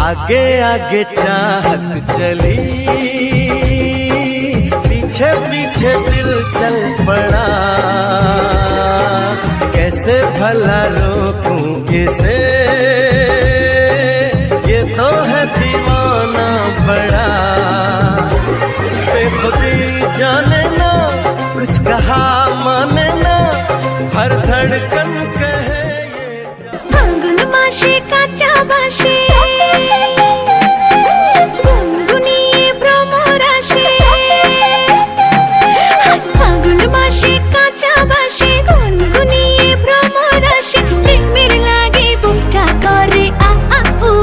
आगे आगे चाहत चली, पीछे पीछे दिल चल पड़ा। कैसे भला रोकूं इसे, ये तो है दीवाना बड़ा। बेखुदी जाने ना, कुछ कहा माने ना, हर धड़कन कहे ये আঙ্গুল মাসে কাঁচা বাসে গুনগুনিয়ে ভ্রমর আসে। আঙ্গুল মাসে কাঁচা বাসে গুনগুনিয়ে ভ্রমর আসে। প্রেমের লাগে বুকটা করে আ আ উ,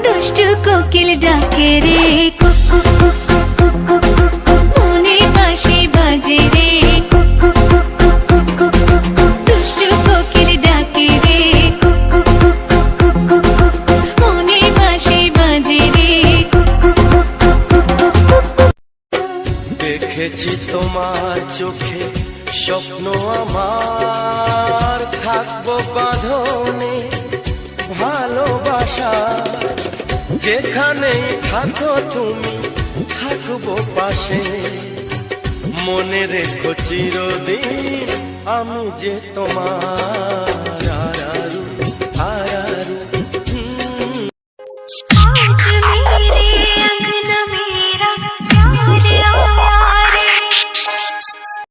দুষ্টু কোকিল ডাকে রে কুকু কুকু কুকু কুকু, মনে বাঁশি বাজে রে কুকু কুকু কুকু কুকু, দুষ্টু কোকিল ডাকে রে কুকু কুকু কুকু কুকু, মনে বাঁশি বাজে রে কুকু কুকু কুকু কুকু। দেখেছি তোমার চোখে স্বপ্ন আমার, থাকবো বাঁধনে ভালোবাসা। যেখানেই থাকো তুমি থাকবো পাশে, মনে রেখো চিরদিন আমি যে তোমার।